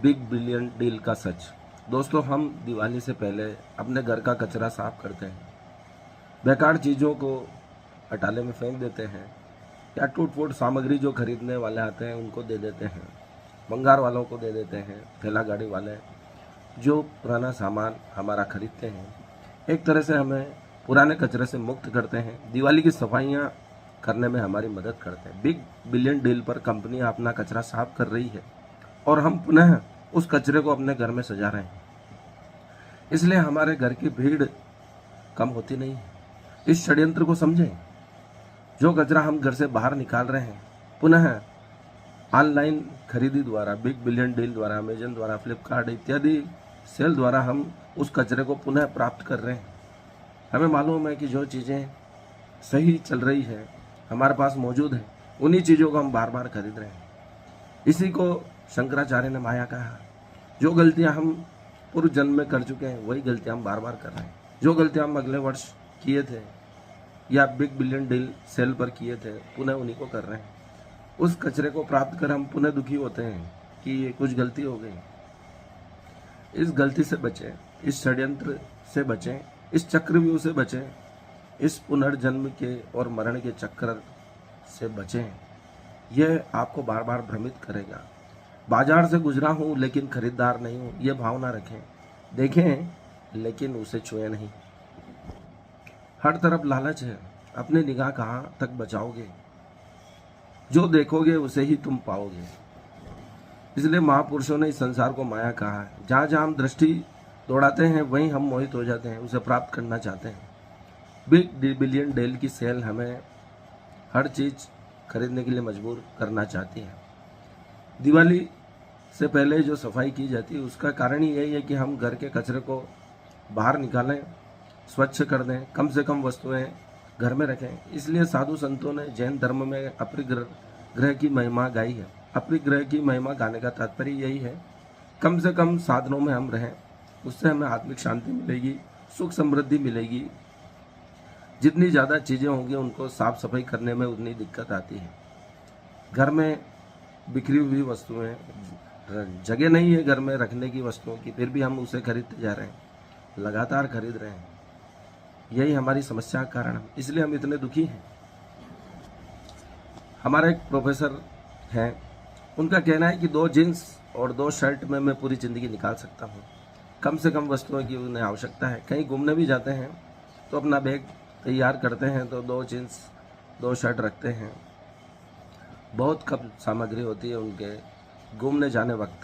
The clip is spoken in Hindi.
बिग बिलियन डील का सच। दोस्तों, हम दिवाली से पहले अपने घर का कचरा साफ करते हैं, बेकार चीज़ों को हटाले में फेंक देते हैं या टूट फूट सामग्री जो खरीदने वाले आते हैं उनको दे देते हैं, भंगार वालों को दे देते हैं, ठेला गाड़ी वाले जो पुराना सामान हमारा खरीदते हैं। एक तरह से हमें पुराने कचरे से मुक्त करते हैं, दिवाली की सफाइयाँ करने में हमारी मदद करते हैं। बिग बिलियन डील पर कंपनी अपना कचरा साफ कर रही है और हम पुनः उस कचरे को अपने घर में सजा रहे हैं। इसलिए हमारे घर की भीड़ कम होती नहीं है। इस षड्यंत्र को समझें। जो कचरा हम घर से बाहर निकाल रहे हैं, पुनः ऑनलाइन खरीदी द्वारा, बिग बिलियन डील द्वारा, अमेजन द्वारा, फ्लिपकार्ट इत्यादि सेल द्वारा हम उस कचरे को पुनः प्राप्त कर रहे हैं। हमें मालूम है कि जो चीज़ें सही चल रही है, हमारे पास मौजूद है, उन्हीं चीज़ों को हम बार बार खरीद रहे हैं। इसी को शंकराचार्य ने माया कहा। जो गलतियां हम पूर्व जन्म में कर चुके हैं, वही गलतियां हम बार बार कर रहे हैं। जो गलतियां हम अगले वर्ष किए थे या बिग बिलियन डील सेल पर किए थे, पुनः उन्हीं को कर रहे हैं। उस कचरे को प्राप्त कर हम पुनः दुखी होते हैं कि ये कुछ गलती हो गई। इस गलती से बचें, इस षड्यंत्र से बचें, इस चक्रव्यूह से बचें, इस पुनर्जन्म के और मरण के चक्र से बचें। यह आपको बार बार भ्रमित करेगा। बाजार से गुजरा हूँ लेकिन खरीदार नहीं हूँ, यह भावना रखें। देखें लेकिन उसे छुए नहीं। हर तरफ लालच है, अपनी निगाह कहाँ तक बचाओगे? जो देखोगे उसे ही तुम पाओगे। इसलिए महापुरुषों ने इस संसार को माया कहा है। जहाँ जहाँ हम दृष्टि दौड़ाते हैं वहीं हम मोहित हो जाते हैं, उसे प्राप्त करना चाहते हैं। बिग बिलियन डील की सेल हमें हर चीज़ खरीदने के लिए मजबूर करना चाहती है। दिवाली से पहले जो सफाई की जाती है उसका कारण ही यही है कि हम घर के कचरे को बाहर निकालें, स्वच्छ कर दें, कम से कम वस्तुएं घर में रखें। इसलिए साधु संतों ने जैन धर्म में अपरिग्रह की महिमा गाई है। अपरिग्रह की महिमा गाने का तात्पर्य यही है, कम से कम साधनों में हम रहें, उससे हमें आत्मिक शांति मिलेगी, सुख समृद्धि मिलेगी। जितनी ज़्यादा चीज़ें होंगी उनको साफ सफाई करने में उतनी दिक्कत आती है। घर में बिखरी हुई वस्तुएं, जगह नहीं है घर में रखने की वस्तुओं की, फिर भी हम उसे खरीदते जा रहे हैं, लगातार खरीद रहे हैं। यही हमारी समस्या का कारण है, इसलिए हम इतने दुखी हैं। हमारे एक प्रोफेसर हैं, उनका कहना है कि 2 जीन्स और 2 शर्ट में मैं पूरी ज़िंदगी निकाल सकता हूँ। कम से कम वस्तुओं की उन्हें आवश्यकता है। कहीं घूमने भी जाते हैं तो अपना बैग तैयार करते हैं तो 2 जीन्स 2 शर्ट रखते हैं। बहुत कम सामग्री होती है उनके घूमने जाने वक्त।